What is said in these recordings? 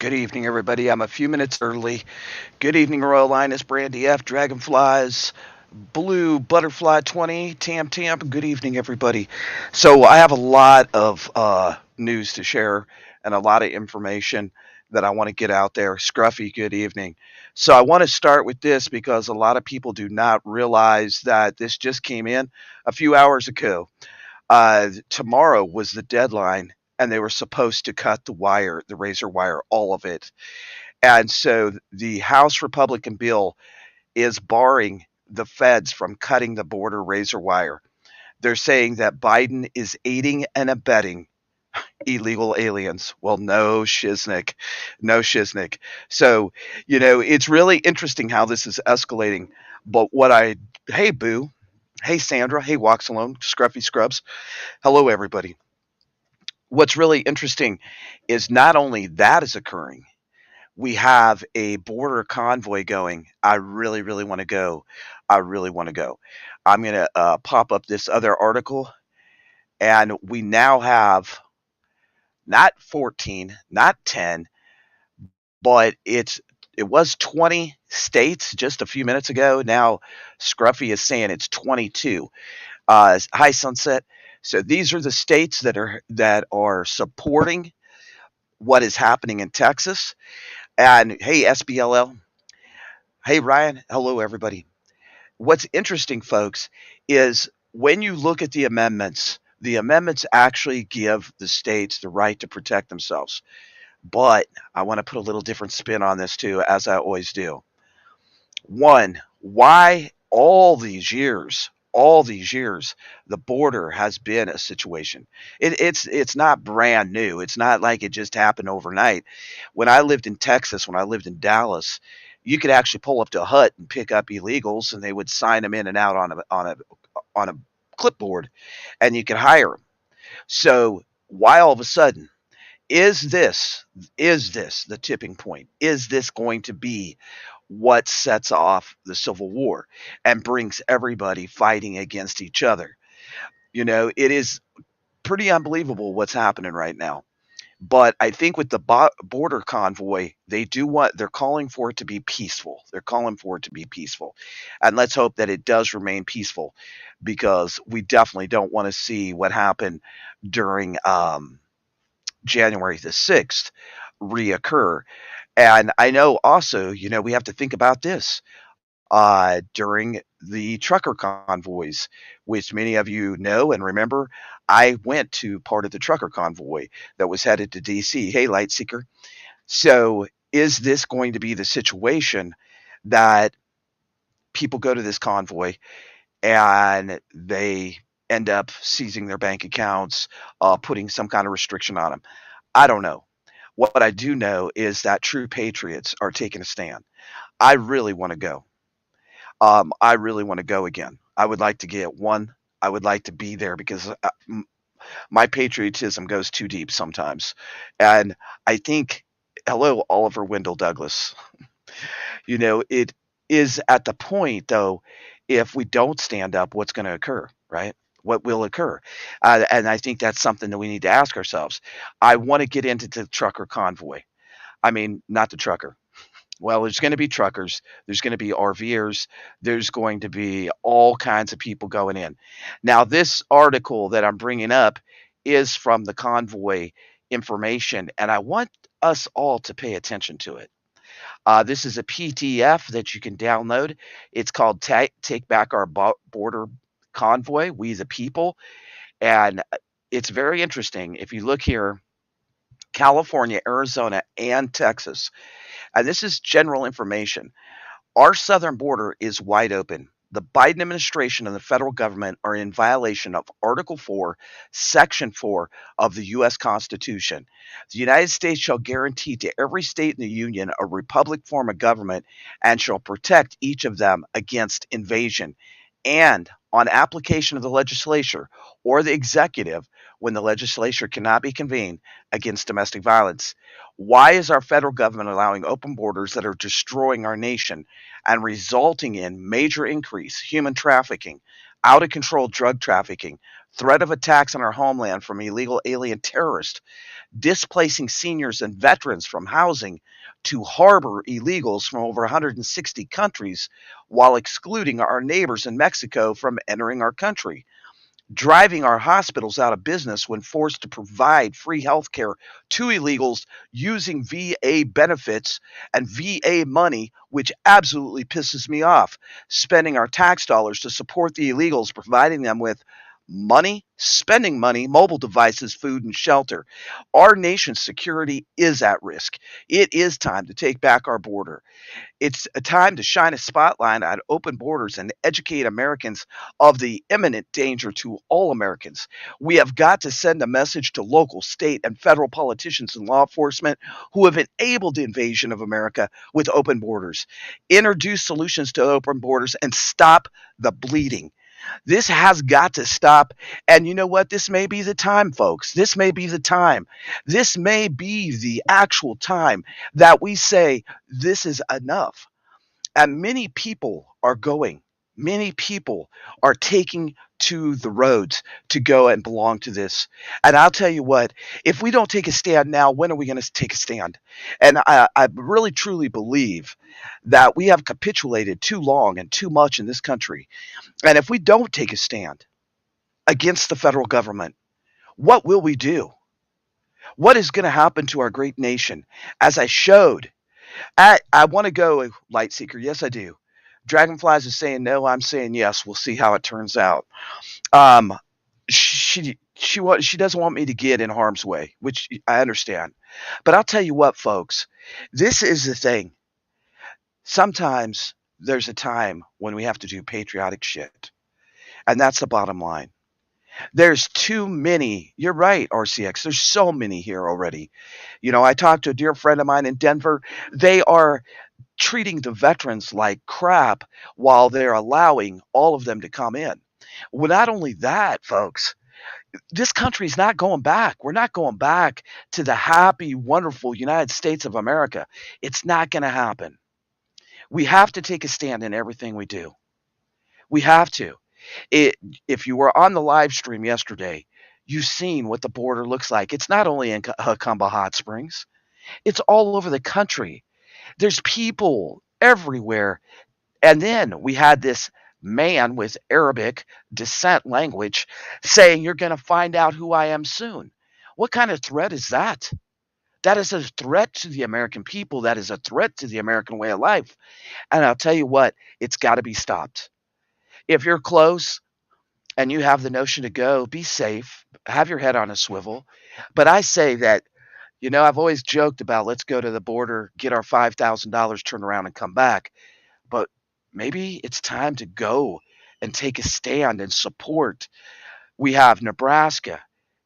Good evening, everybody. I'm a few minutes early. Good evening, Royal Linus, Brandy F, Dragonflies, Blue, Butterfly 20, Tam Tam. Good evening, everybody. So, I have a lot of news to share and a lot of information that I want to get out there. Scruffy, good evening. So, I want to start with this because a lot of people do not realize that this just came in a few hours ago. Tomorrow was the deadline, and they were supposed to cut the wire, the razor wire, all of it. And so the House Republican bill is barring the feds from cutting the border razor wire. They're saying that Biden is aiding and abetting illegal aliens. Well, no shiznick. No shiznick. So, it's really interesting how this is escalating. But hey, Boo. Hey, Sandra. Hey, Walks Alone. Scruffy Scrubs. Hello, everybody. What's really interesting is not only that is occurring, we have a border convoy going. I really, really want to go. I really want to go. I'm going to pop up this other article, and we now have not 14, not 10, but it was 20 states just a few minutes ago. Now Scruffy is saying it's 22. Hi, Sunset. So these are the states that are supporting what is happening in Texas. And hey, SBLL. Hey, Ryan. Hello, everybody. What's interesting, folks, is when you look at the amendments actually give the states the right to protect themselves. But I want to put a little different spin on this too, as I always do. One, why all these years, the border has been a situation. It's not brand new. It's not like it just happened overnight. When I lived in Texas, when I lived in Dallas, you could actually pull up to a hut and pick up illegals, and they would sign them in and out on a clipboard, and you could hire them. So why all of a sudden is this the tipping point? Is this going to be what sets off the Civil War and brings everybody fighting against each other? It is pretty unbelievable what's happening right now. But I think with the border convoy, they're calling for it to be peaceful. They're calling for it to be peaceful. And let's hope that it does remain peaceful, because we definitely don't want to see what happened during January the 6th reoccur. And I know also, we have to think about this during the trucker convoys, which many of you know and remember. I went to part of the trucker convoy that was headed to DC. Hey, Lightseeker. So, is this going to be the situation that people go to this convoy and they end up seizing their bank accounts, putting some kind of restriction on them? I don't know. What I do know is that true patriots are taking a stand. I really want to go. I really want to go again. I would like to get one. I would like to be there because my patriotism goes too deep sometimes. And I think, hello, Oliver Wendell Douglas. It is at the point, though, if we don't stand up, what's going to occur, right? What will occur? And I think that's something that we need to ask ourselves. I want to get into the trucker convoy. I mean, not the trucker. Well, there's going to be truckers, there's going to be RVers, there's going to be all kinds of people going in. Now, this article that I'm bringing up is from the convoy information, and I want us all to pay attention to it. This is a PDF that you can download. It's called Take Back Our Border Convoy, We the People. And it's very interesting. If you look here, California, Arizona, and Texas, and this is general information. Our southern border is wide open. The Biden administration and the federal government are in violation of Article 4, Section 4 of the U.S. Constitution. The United States shall guarantee to every state in the Union a republic form of government and shall protect each of them against invasion. And on application of the legislature or the executive, when the legislature cannot be convened, against domestic violence. Why is our federal government allowing open borders that are destroying our nation and resulting in major increase human trafficking, out of control drug trafficking, threat of attacks on our homeland from illegal alien terrorists, displacing seniors and veterans from housing to harbor illegals from over 160 countries while excluding our neighbors in Mexico from entering our country, driving our hospitals out of business when forced to provide free health care to illegals using VA benefits and VA money, which absolutely pisses me off. Spending our tax dollars to support the illegals, providing them with money, spending money, mobile devices, food, and shelter. Our nation's security is at risk. It is time to take back our border. It's a time to shine a spotlight on open borders and educate Americans of the imminent danger to all Americans. We have got to send a message to local, state, and federal politicians and law enforcement who have enabled the invasion of America with open borders. Introduce solutions to open borders and stop the bleeding. This has got to stop. And you know what? This may be the time, folks. This may be the time. This may be the actual time that we say this is enough. And many people are going. Many people are taking to the roads to go and belong to this. And I'll tell you what, if we don't take a stand now, when are we going to take a stand? And I really truly believe that we have capitulated too long and too much in this country. And if we don't take a stand against the federal government, what will we do? What is going to happen to our great nation? As I showed, I want to go, Light Seeker. Yes, I do. Dragonflies is saying no. I'm saying yes. We'll see how it turns out. Um, she doesn't want me to get in harm's way, which I understand. But I'll tell you what, folks. This is the thing. Sometimes there's a time when we have to do patriotic shit, and that's the bottom line. There's too many. You're right, RCX. There's so many here already. I talked to a dear friend of mine in Denver. They are treating the veterans like crap while they're allowing all of them to come in. Well, not only that, folks, this country's not going back. We're not going back to the happy, wonderful United States of America. It's not going to happen. We have to take a stand in everything we do. We have to. It, if you were on the live stream yesterday, you've seen what the border looks like. It's not only in Huckamba Hot Springs, it's all over the country. There's people everywhere. And then we had this man with Arabic descent language saying, "You're going to find out who I am soon." What kind of threat is that? That is a threat to the American people. That is a threat to the American way of life. And I'll tell you what, it's got to be stopped. If you're close and you have the notion to go, be safe, have your head on a swivel. But I say that, I've always joked about let's go to the border, get our $5,000, turn around and come back. But maybe it's time to go and take a stand and support. We have Nebraska,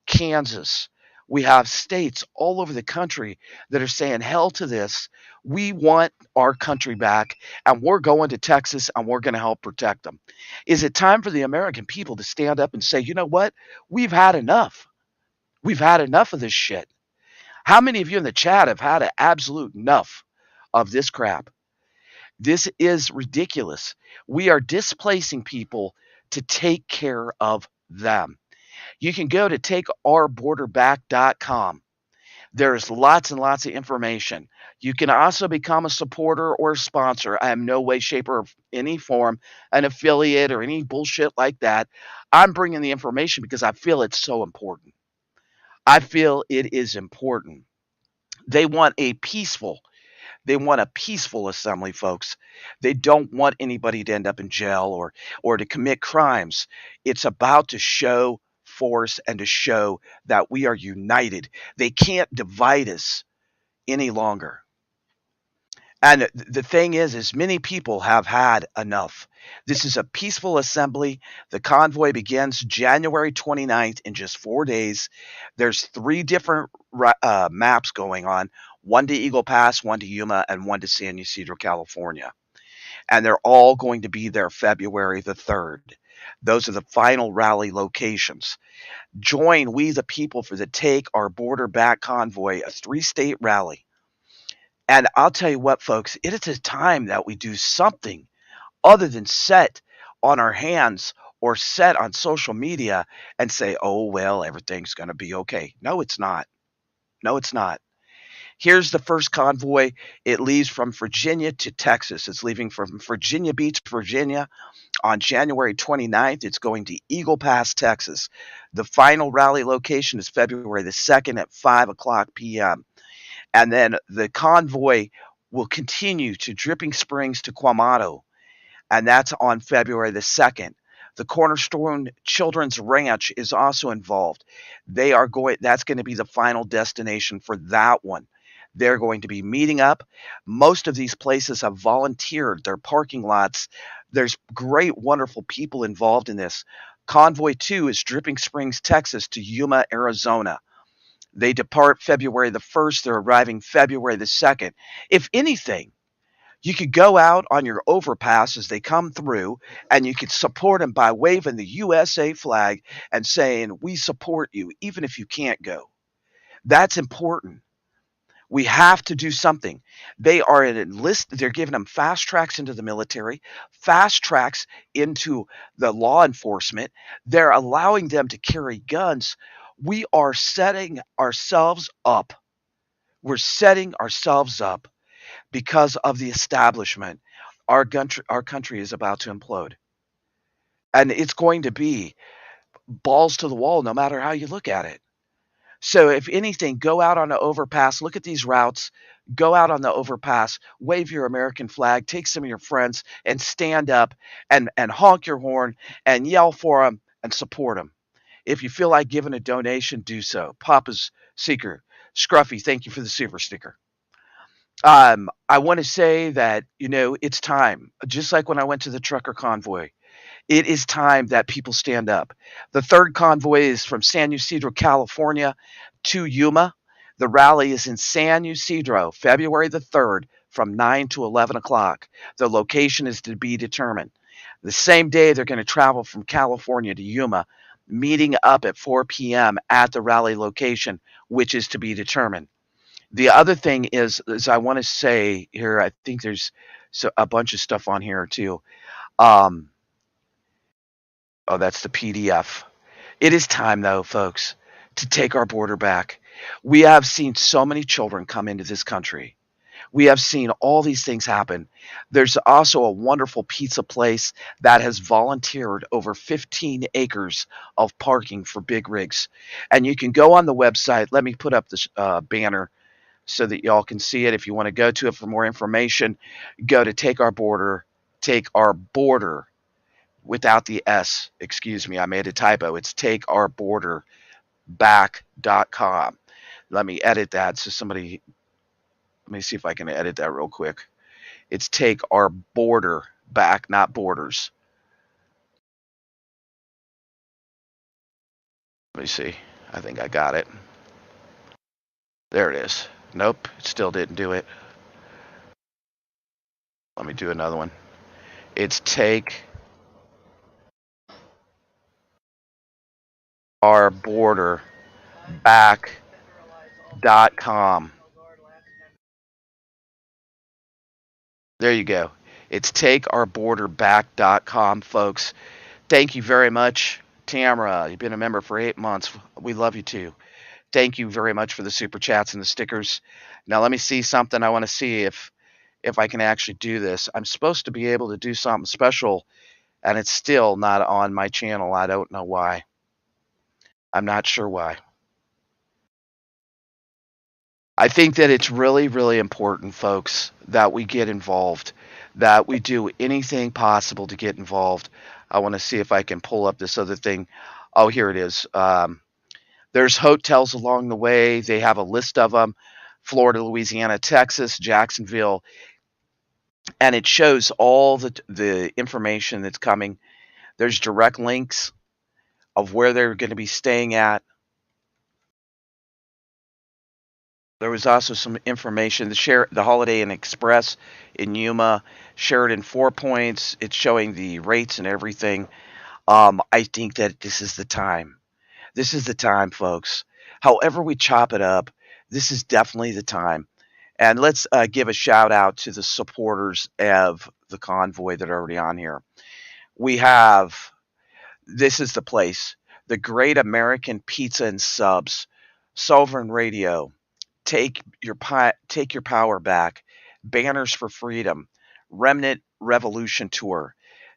Kansas. We have states all over the country that are saying, hell to this. We want our country back, and we're going to Texas, and we're going to help protect them. Is it time for the American people to stand up and say, you know what? We've had enough. We've had enough of this shit. How many of you in the chat have had an absolute enough of this crap? This is ridiculous. We are displacing people to take care of them. You can go to takeourborderback.com. There's lots and lots of information. You can also become a supporter or a sponsor. I am no way, shape, or any form an affiliate or any bullshit like that. I'm bringing the information because I feel it's so important. I feel it is important. They want a peaceful They want a peaceful assembly, folks. They don't want anybody to end up in jail or to commit crimes. It's about to show force and to show that we are united. They can't divide us any longer. And the thing is many people have had enough. This is a peaceful assembly. The convoy begins January 29th in just 4 days. There's three different maps going on, one to Eagle Pass, one to Yuma, and one to San Ysidro, California. And they're all going to be there February the 3rd. Those are the final rally locations. Join We the People for the Take Our Border Back Convoy, a 3-state rally. And I'll tell you what, folks, it is a time that we do something other than sit on our hands or set on social media and say, "Oh, well, everything's gonna be okay." No, it's not. No, it's not. Here's the first convoy. It leaves from Virginia to Texas. It's leaving from Virginia Beach, Virginia on January 29th. It's going to Eagle Pass, Texas. The final rally location is February the 2nd at 5 o'clock p.m. And then the convoy will continue to Dripping Springs to Quamato, and that's on February the 2nd. The Cornerstone Children's Ranch is also involved. That's going to be the final destination for that one. They're going to be meeting up. Most of these places have volunteered their parking lots. There's great, wonderful people involved in this. Convoy 2 is Dripping Springs, Texas to Yuma, Arizona. They depart February the 1st. They're arriving February the 2nd. If anything, you could go out on your overpass as they come through, and you could support them by waving the USA flag and saying, "We support you," even if you can't go. That's important. We have to do something. They are they're giving them fast tracks into the military, fast tracks into the law enforcement. They're allowing them to carry guns. We are setting ourselves up. We're setting ourselves up because of the establishment. Our country is about to implode. And it's going to be balls to the wall no matter how you look at it. So if anything, go out on the overpass, look at these routes, go out on the overpass, wave your American flag, take some of your friends and stand up and honk your horn and yell for them and support them. If you feel like giving a donation, do so. Papa's Seeker. Scruffy, thank you for the super sticker. I want to say that, it's time. Just like when I went to the trucker convoy, it is time that people stand up. The third convoy is from San Ysidro, California to Yuma. The rally is in San Ysidro, February the 3rd from 9 to 11 o'clock. The location is to be determined. The same day, they're going to travel from California to Yuma, meeting up at 4 p.m. at the rally location, which is to be determined. The other thing is I want to say here, I think there's a bunch of stuff on here too. Um, oh, that's the PDF. It is time, though, folks, to take our border back. We have seen so many children come into this country. We have seen all these things happen. There's also a wonderful pizza place that has volunteered over 15 acres of parking for big rigs. And you can go on the website. Let me put up this banner so that y'all can see it. If you want to go to it for more information, go to Take Our Border without the S. Excuse me, I made a typo. It's takeourborderback.com. Let me edit that so let me see if I can edit that real quick. It's Take Our Border Back, not Borders. Let me see. I think I got it. There it is. Nope, it still didn't do it. Let me do another one. It's Take Our Border Back.com. There you go. It's takeourborderback.com, folks. Thank you very much, Tamara. You've been a member for 8 months. We love you too. Thank you very much for the super chats and the stickers. Now let me see something. I want to see if I can actually do this. I'm supposed to be able to do something special, and it's still not on my channel. I don't know why. I'm not sure why. I think that it's really, really important, folks, that we get involved, that we do anything possible to get involved. I want to see if I can pull up this other thing. Oh, here it is. There's hotels along the way. They have a list of them: Florida, Louisiana, Texas, Jacksonville, and it shows all the information that's coming. There's direct links of where they're going to be staying at. There was also some information. The Holiday Inn Express in Yuma, Sheridan Four Points. It's showing the rates and everything. I think that this is the time. This is the time, folks. However we chop it up, this is definitely the time. And let's give a shout out to the supporters of the convoy that are already on here. We have This is the place. The Great American Pizza and Subs, Sovereign Radio, Take Your Power Back, Banners for Freedom, Remnant Revolution Tour.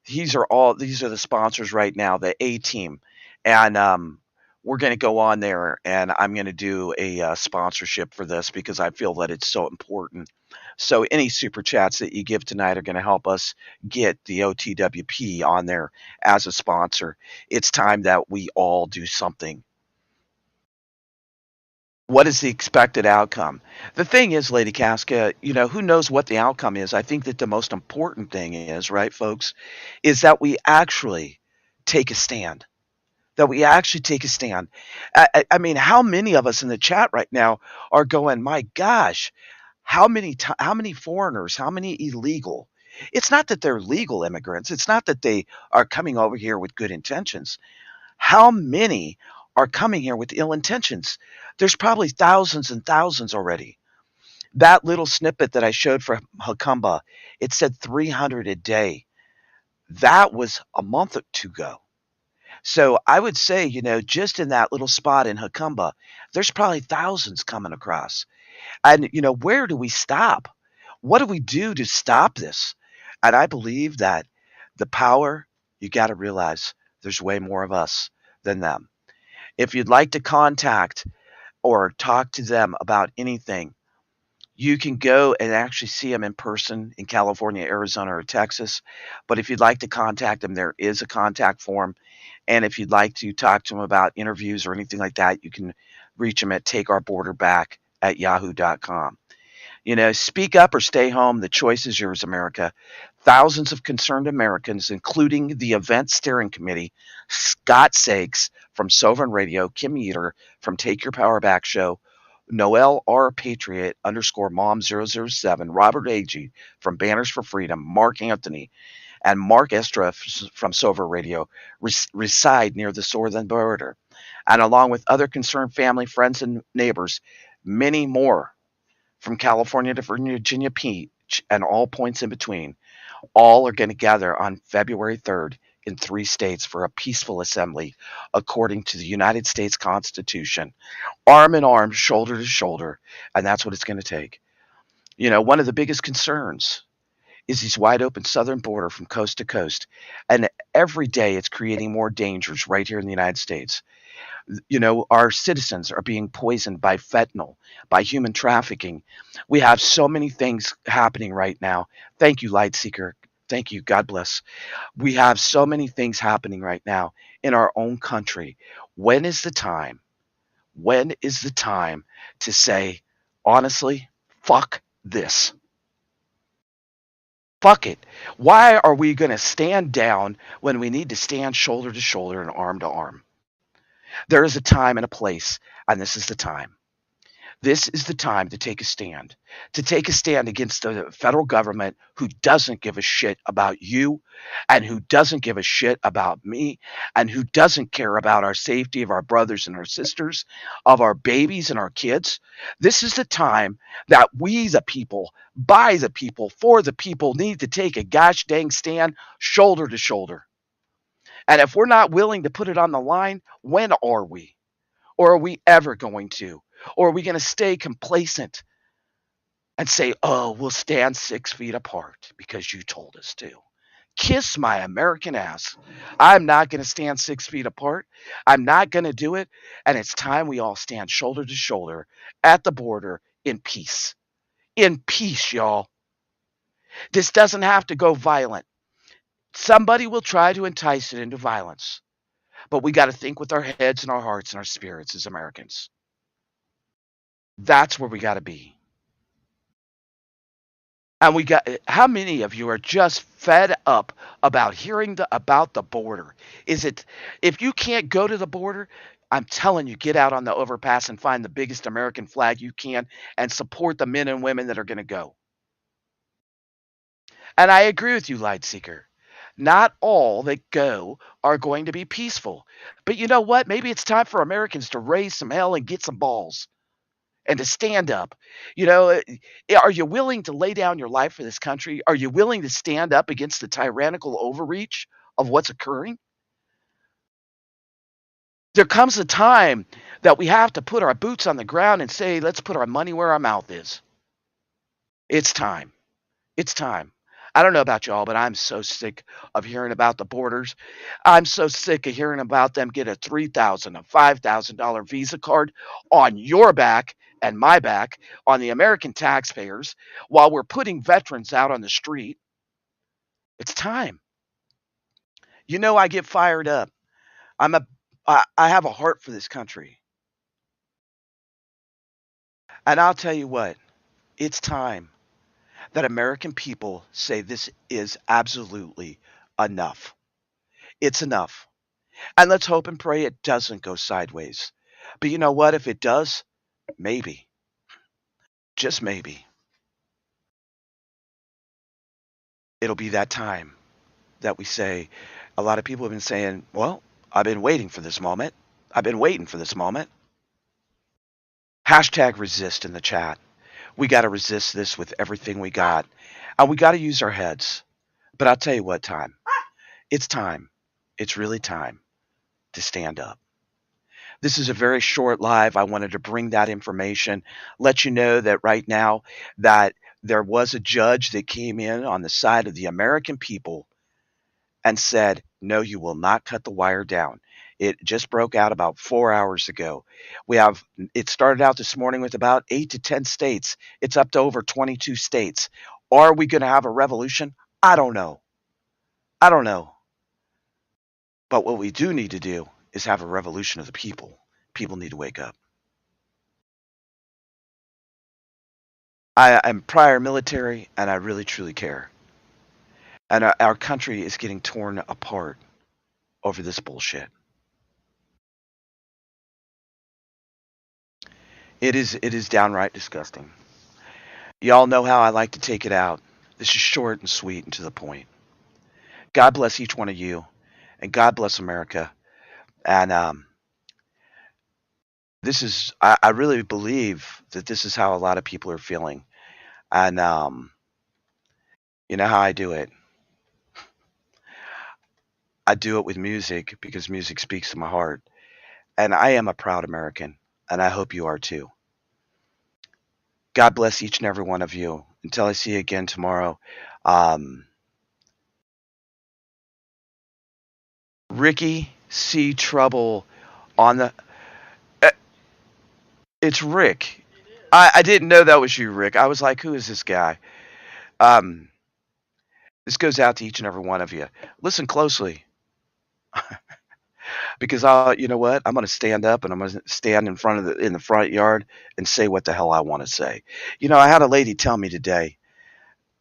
These are the sponsors right now, the A Team. And we're going to go on there and I'm going to do a sponsorship for this because I feel that it's so important. So any super chats that you give tonight are going to help us get the OTWP on there as a sponsor. It's time that we all do something. What is the expected outcome? The thing is, Lady Casca, who knows what the outcome is? I think that the most important thing is, right, folks, is that we actually take a stand. That we actually take a stand. I mean, how many of us in the chat right now are going, my gosh, how many foreigners, how many illegal? It's not that they're legal immigrants. It's not that they are coming over here with good intentions. How many are coming here with ill intentions? There's probably thousands and thousands already. That little snippet that I showed for Hakumba, it said 300 a day. That was a month or two ago. So I would say, just in that little spot in Hakumba, there's probably thousands coming across. And, where do we stop? What do we do to stop this? And I believe that the power, you got to realize there's way more of us than them. If you'd like to contact or talk to them about anything, you can go and actually see them in person in California, Arizona, or Texas. But if you'd like to contact them, there is a contact form. And if you'd like to talk to them about interviews or anything like that, you can reach them at takeourborderback@yahoo.com. Speak up or stay home. The choice is yours, America. Thousands of concerned Americans, including the event steering committee, Scott Sakes from Sovereign Radio, Kim Eater from Take Your Power Back Show, Noel R. Patriot underscore Mom007, Robert Agee from Banners for Freedom, Mark Anthony, and Mark Estra from Sovereign Radio reside near the southern border. And along with other concerned family, friends, and neighbors, many more from California to Virginia Beach and all points in between, all are going to gather on February 3rd in 3 states for a peaceful assembly according to the United States Constitution, arm in arm, shoulder to shoulder, and that's what it's going to take. One of the biggest concerns is this wide open southern border from coast to coast, and every day it's creating more dangers right here in the United States. Our citizens are being poisoned by fentanyl, by human trafficking. We have so many things happening right now. Thank you, Lightseeker. Thank you. God bless. We have so many things happening right now in our own country. When is the time? When is the time to say, honestly, fuck this? Fuck it. Why are we going to stand down when we need to stand shoulder to shoulder and arm to arm? There is a time and a place, and this is the time. This is the time to take a stand against the federal government who doesn't give a shit about you and who doesn't give a shit about me and who doesn't care about our safety of our brothers and our sisters, of our babies and our kids. This is the time that we, the people, by the people, for the people, need to take a gosh dang stand shoulder to shoulder. And if we're not willing to put it on the line, when are we? Or are we ever going to? Or are we going to stay complacent and say, oh, we'll stand 6 feet apart because you told us to? Kiss my American ass. I'm not going to stand 6 feet apart. I'm not going to do it. And it's time we all stand shoulder to shoulder at the border in peace. In peace, y'all. This doesn't have to go violent. Somebody will try to entice it into violence. But we got to think with our heads and our hearts and our spirits as Americans. That's where we got to be. And we got how many of you are just fed up about hearing about the border? Is it if you can't go to the border, I'm telling you, get out on the overpass and find the biggest American flag you can and support the men and women that are going to go. And I agree with you, Lightseeker. Not all that go are going to be peaceful. But you know what? Maybe it's time for Americans to raise some hell and get some balls and to stand up. Are you willing to lay down your life for this country? Are you willing to stand up against the tyrannical overreach of what's occurring? There comes a time that we have to put our boots on the ground and say, let's put our money where our mouth is. It's time. It's time. I don't know about y'all, but I'm so sick of hearing about the borders. I'm so sick of hearing about them get a $3,000, a $5,000 Visa card on your back and my back, on the American taxpayers, while we're putting veterans out on the street. It's time. I get fired up. I'm a I have a heart for this country. And I'll tell you what, it's time that American people say this is absolutely enough. It's enough. And let's hope and pray it doesn't go sideways. But you know what? If it does, maybe, just maybe, it'll be that time that we say, a lot of people have been saying, well, I've been waiting for this moment. I've been waiting for this moment. Hashtag resist in the chat. We got to resist this with everything we got. And we got to use our heads. But I'll tell you what, time. It's time. It's really time to stand up. This is a very short live. I wanted to bring that information, let you know that right now that there was a judge that came in on the side of the American people and said, no, you will not cut the wire down. It just broke out about 4 hours ago. It started out this morning with about 8 to 10 states. It's up to over 22 states. Are we going to have a revolution? I don't know. I don't know. But what we do need to do is have a revolution of the people. People need to wake up. I'm prior military, and I really truly care. And our country is getting torn apart over this bullshit. It is downright disgusting. Y'all know how I like to take it out. This is short and sweet and to the point. God bless each one of you, and God bless America. And I really believe that this is how a lot of people are feeling. And you know how I do it? I do it with music because music speaks to my heart. And I am a proud American, and I hope you are too. God bless each and every one of you. Until I see you again tomorrow. Um, Ricky C. Trouble on the. uh, It's Rick. I didn't know that was you, Rick. I was like, who is this guy? Um, this goes out to each and every one of you. Listen closely, because you know what? I'm going to stand up and I'm going to stand in the front yard and say what the hell I want to say. I had a lady tell me today,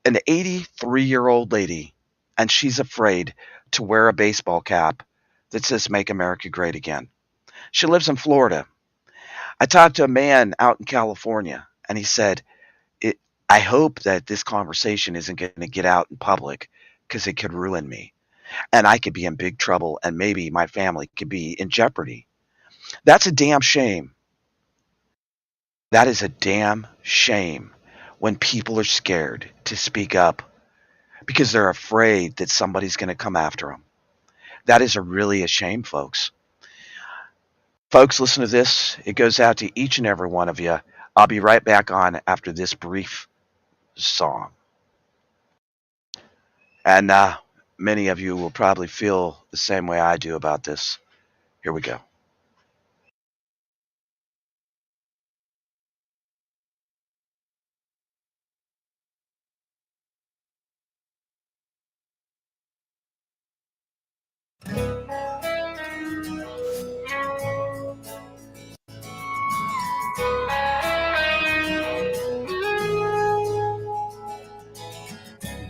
an 83-year-old lady, and she's afraid to wear a baseball cap that says "Make America Great Again." She lives in Florida. I talked to a man out in California, and he said, I hope that this conversation isn't going to get out in public because it could ruin me, and I could be in big trouble, and maybe my family could be in jeopardy. That's a damn shame. That is a damn shame when people are scared to speak up because they're afraid that somebody's going to come after them. That is really a shame, folks. Folks, listen to this. It goes out to each and every one of you. I'll be right back on after this brief song. And many of you will probably feel the same way I do about this. Here we go.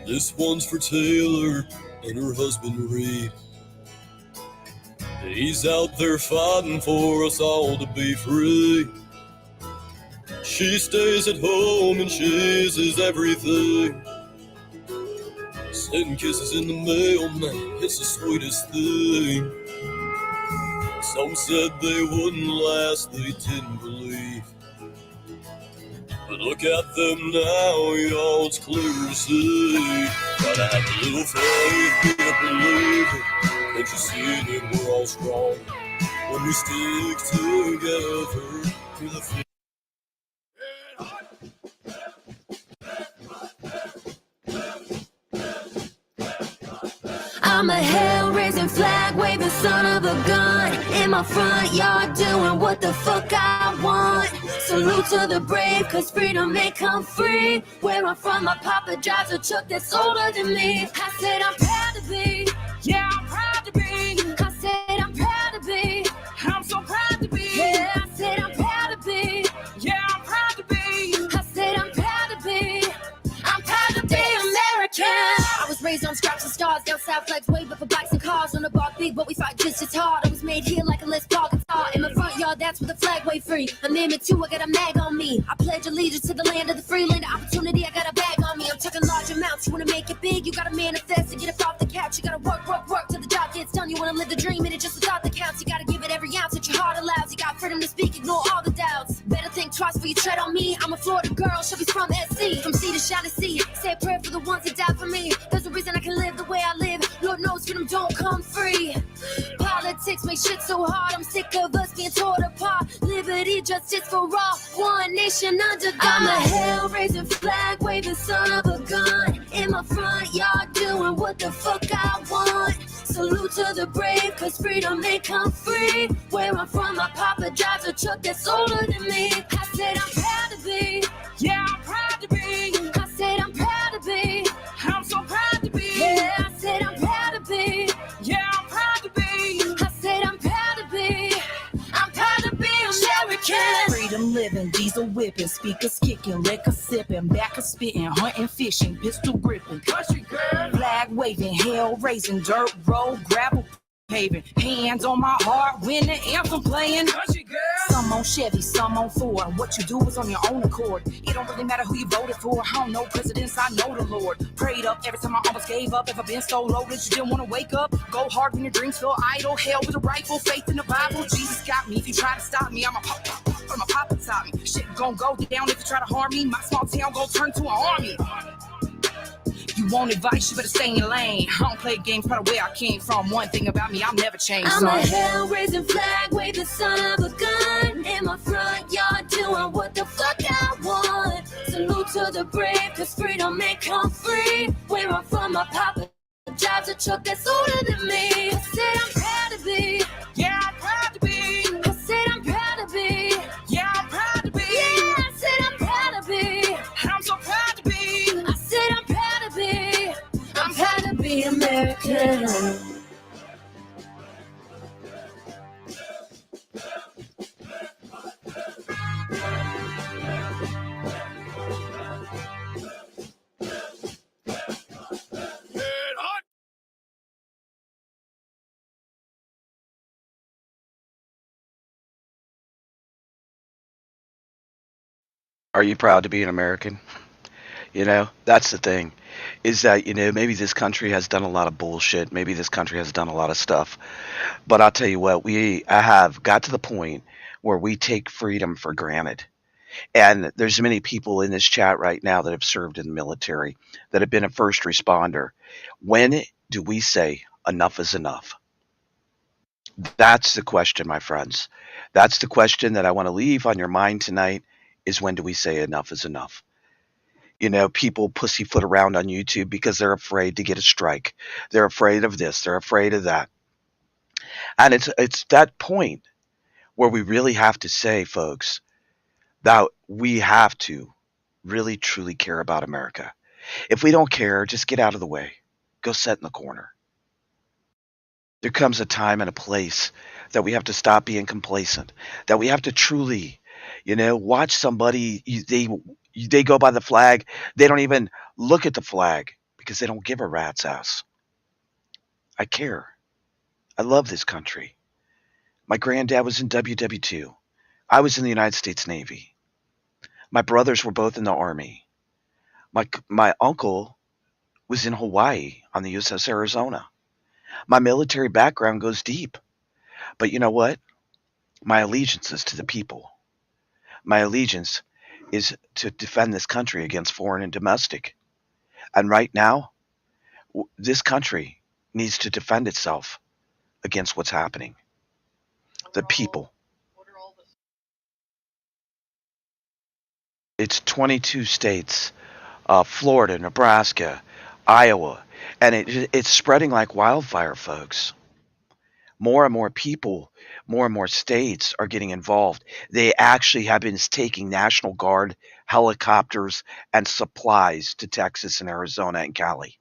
This one's for Taylor and her husband Reed. He's out there fighting for us all to be free. She stays at home and she's his everything. Sending kisses in the mail, man, it's the sweetest thing. Some said they wouldn't last, they didn't believe. But look at them now, y'all, it's clear to see. Gotta have a little faith, gotta believe it. Can't you see that we're all strong? when we stick together through the field. I'm a hell-raising, flag-waving son of a gun in my front yard doing what the fuck I want. Salute to the brave, cause freedom may come free. Where I'm from, my papa drives a truck that's older than me. I said I'm proud to be, yeah, I'm proud to be. I said I'm proud to be, I'm so proud to be. Yeah, I said I'm proud to be, yeah, I'm proud to be. I said I'm proud to be, I'm proud to be American. I was raised on scraps and stars, down south flags wave up for bikes and cars. On the bar big, but we fight just as hard. I was made here like a Les Paul guitar. In my front yard, that's where the flag wave free. Amendment 2, I got a mag on me. I pledge allegiance to the land of the free, land of opportunity, I got a bag on me. I'm talking large amounts, you wanna make it big, you gotta manifest to get up off the couch. You gotta work till the job gets done. You wanna live the dream and it's just the thought that counts. You gotta give it every ounce that your heart allows. You got freedom to speak, ignore all the doubts. Better think twice before you tread on me. I'm a Florida girl, Chevy's from SC. From sea to shining sea, say a prayer for the ones that died for me. There's a reason I can live the way I live. Lord knows freedom don't come free. Politics make shit so hard, I'm sick of us being torn apart. Liberty, justice for all, one nation under God. I'm a hell-raising, flag-waving son of a gun in my front yard doing what the fuck I want. Salute to the brave, cause freedom may come free. Where I'm from, my papa drives a truck that's older than me. I said I'm proud to be, yeah, I'm proud to be. I said I'm proud to be, I'm so proud to be. Yeah, I said I'm proud to be, yeah, I'm proud to be. I said I'm proud to be, I'm proud to be American. Freedom living, diesel whipping, speakers kicking, liquor sipping, back spitting, hunting, fishing, pistol gripping, country girl, flag waving, hell raising, dirt road, gravel paving, hands on my heart when the anthem playing. Country girl. Some on Chevy, some on Ford. What you do is on your own accord. It don't really matter who you voted for. I don't know presidents, I know the Lord. Prayed up every time I almost gave up. Ever been so low that you didn't want to wake up? Go hard when your dreams feel idle. Hell with a rifle, faith in the Bible. Jesus got me. If you try to stop me, I'ma pop top me. Shit gon' go down if you try to harm me. My small town gon' turn to an army. You want advice, you better stay in your lane. I don't play games, probably where I came from. One thing about me, I'll never change. I'm a hell-raising, flag-waving son of a gun in my front yard doing what the fuck I want. Salute to the brave, cause freedom may come free. Where I'm from, my papa drives a truck that's older than me. I said I'm proud to be, Yeah, I'm proud to be. I said I'm proud to be, Yeah, I'm proud to be. yeah, I said I'm proud to be. I'm so proud to be. I said I'm proud to be, I'm proud to be American. Are you proud to be an American? That's the thing. Is that, maybe this country has done a lot of bullshit. Maybe this country has done a lot of stuff. But I'll tell you what, I have got to the point where we take freedom for granted. And there's many people in this chat right now that have served in the military, that have been a first responder. When do we say enough is enough? That's the question, my friends. That's the question that I want to leave on your mind tonight, is when do we say enough is enough? People pussyfoot around on YouTube because they're afraid to get a strike. They're afraid of this. They're afraid of that. And it's that point where we really have to say, folks, that we have to really truly care about America. If we don't care, just get out of the way. Go sit in the corner. There comes a time and a place that we have to stop being complacent, that we have to truly, watch somebody, they go by the flag. They don't even look at the flag because they don't give a rat's ass. I care. I love this country. My granddad was in WW2. I was in the United States Navy. My brothers were both in the Army. My uncle was in Hawaii on the USS Arizona. My military background goes deep. But you know what? My allegiance is to the people. My allegiance is to defend this country against foreign and domestic. And right now, this country needs to defend itself against what's happening. The people. It's 22 states, Florida, Nebraska, Iowa, and it's spreading like wildfire, folks. More and more people, more and more states are getting involved. They actually have been taking National Guard helicopters and supplies to Texas and Arizona and Cali.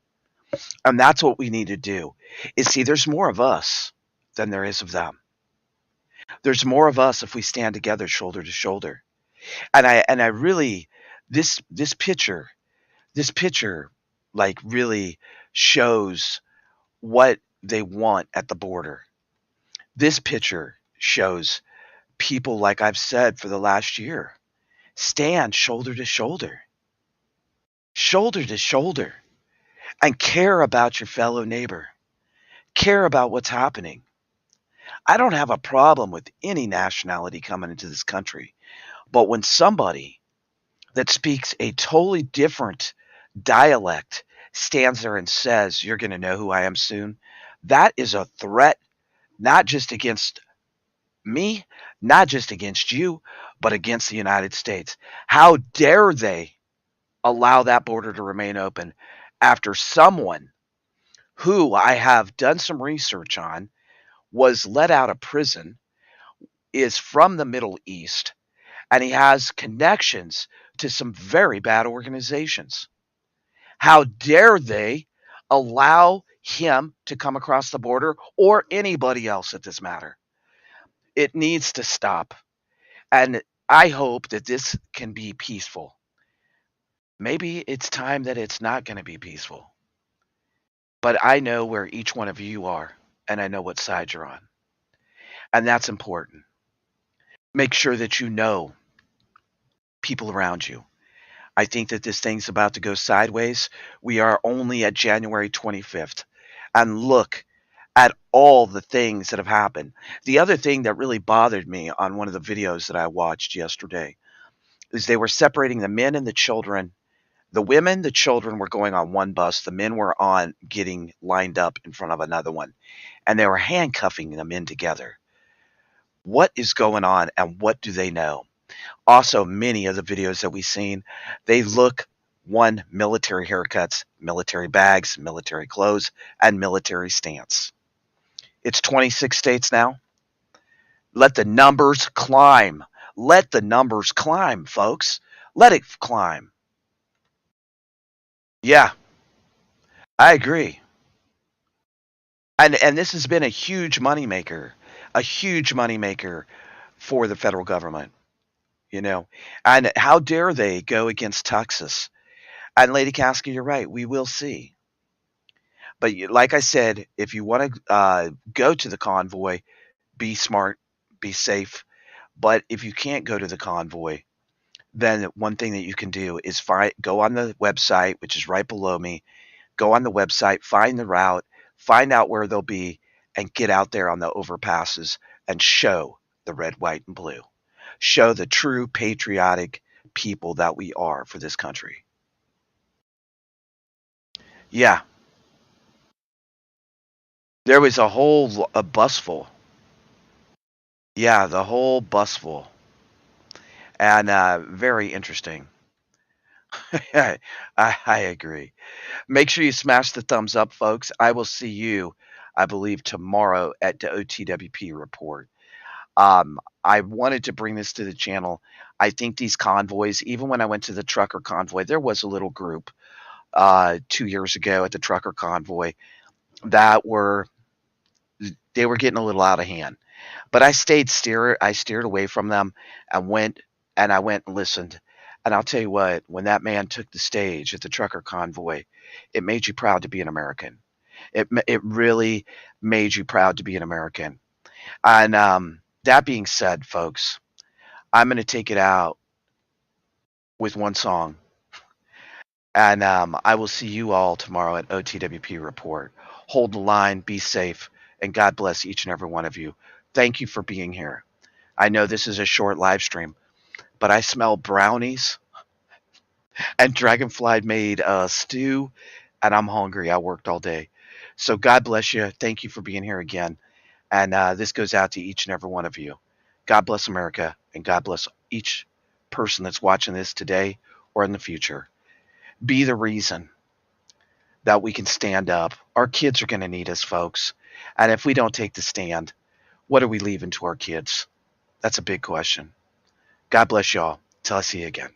And that's what we need to do. Is see, there's more of us than there is of them. There's more of us if we stand together shoulder to shoulder. And I really this picture, this picture like really shows what they want at the border. This picture shows people, like I've said for the last year, stand shoulder to shoulder, and care about your fellow neighbor, care about what's happening. I don't have a problem with any nationality coming into this country, but when somebody that speaks a totally different dialect stands there and says, "You're going to know who I am soon," that is a threat, not just against me, not just against you, but against the United States. How dare they allow that border to remain open after someone who I have done some research on was let out of prison, is from the Middle East, and he has connections to some very bad organizations. How dare they allow him to come across the border, or anybody else at this matter? It needs to stop. And I hope that this can be peaceful. Maybe it's time that it's not going to be peaceful. But I know where each one of you are, and I know what side you're on. And that's important. Make sure that you know people around you. I think that this thing's about to go sideways. We are only at January 25th. And look at all the things that have happened. The other thing that really bothered me on one of the videos that I watched yesterday is they were separating the men and the children. The women, the children were going on one bus. The men were on getting lined up in front of another one. And they were handcuffing the men together. What is going on and what do they know? Also, many of the videos that we've seen, they look one military haircuts, military bags, military clothes, and military stance. It's 26 states now. Let the numbers climb. Let the numbers climb, folks. Let it climb. Yeah, I agree. And this has been a huge moneymaker for the federal government, you know. And how dare they go against Texas? And Lady Caskey, you're right. We will see. But like I said, if you want to go to the convoy, be smart, be safe. But if you can't go to the convoy, then one thing that you can do is go on the website, which is right below me. Go on the website, find the route, find out where they'll be, and get out there on the overpasses and show the red, white, and blue. Show the true patriotic people that we are for this country. Yeah, there was a bus full. Yeah, the whole bus full. And very interesting. I agree. Make sure you smash the thumbs up, folks. I will see you, I believe, tomorrow at the OTWP report. I wanted to bring this to the channel. I think these convoys, even when I went to the trucker convoy, there was a little group 2 years ago at the trucker convoy that they were getting a little out of hand. But I steered away from them and I went and listened. And I'll tell you what, when that man took the stage at the trucker convoy, it made you proud to be an American. It really made you proud to be an American. And that being said, folks, I'm going to take it out with one song. And I will see you all tomorrow at OTWP Report. Hold the line, be safe, and God bless each and every one of you. Thank you for being here. I know this is a short live stream, but I smell brownies and Dragonfly made stew, and I'm hungry. I worked all day. So God bless you. Thank you for being here again. And this goes out to each and every one of you. God bless America, and God bless each person that's watching this today or in the future. Be the reason that we can stand up. Our kids are going to need us, folks. And if we don't take the stand, what are we leaving to our kids? That's a big question. God bless y'all. Till I see you again.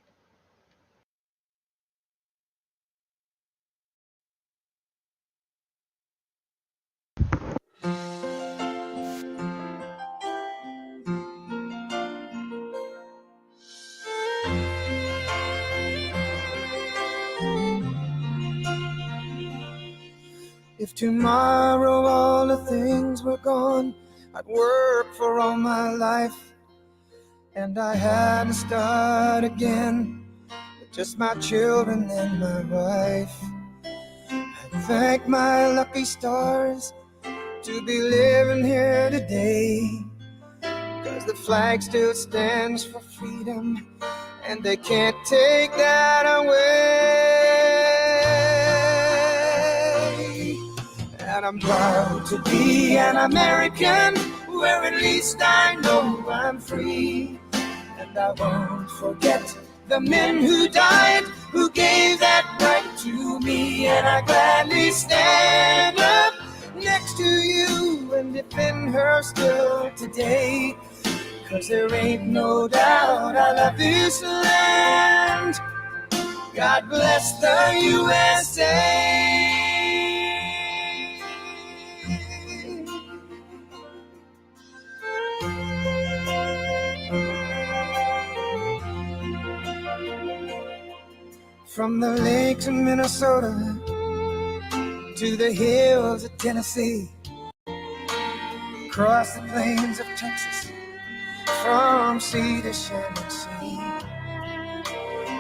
If tomorrow all the things were gone, I'd work for all my life, and I had to start again with just my children and my wife. I thank my lucky stars to be living here today, 'cause the flag still stands for freedom, and they can't take that away. And I'm proud to be an American, where at least I know I'm free. And I won't forget the men who died, who gave that right to me. And I gladly stand up next to you and defend her still today, 'cause there ain't no doubt I love this land. God bless the USA. From the lakes of Minnesota to the hills of Tennessee, across the plains of Texas, from sea to shining sea,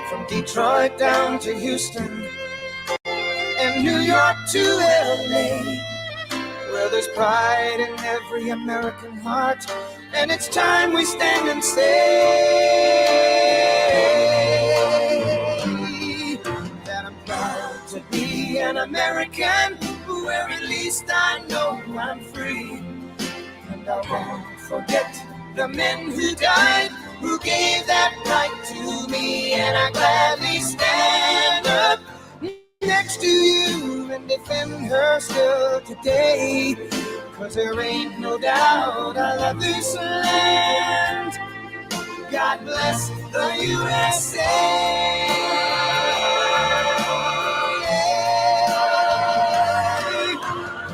from Detroit down to Houston and New York to LA. Well, there's pride in every American heart, and it's time we stand and say that I'm proud to be an American, where at least I know I'm free. And I won't forget the men who died, who gave that right to me. And I gladly stand up next to you and defend her still today, 'cause there ain't no doubt I love this land. God bless the USA.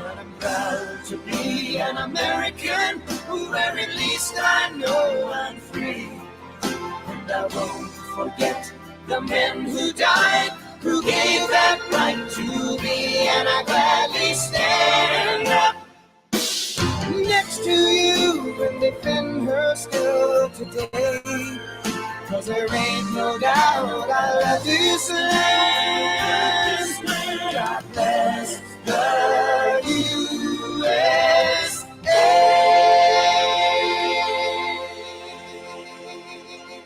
And I'm proud to be an American, where at least I know I'm free. And I won't forget the men who died, who gave that right to me. And I gladly stand up next to you and defend her still today, 'cause there ain't no doubt I love this land.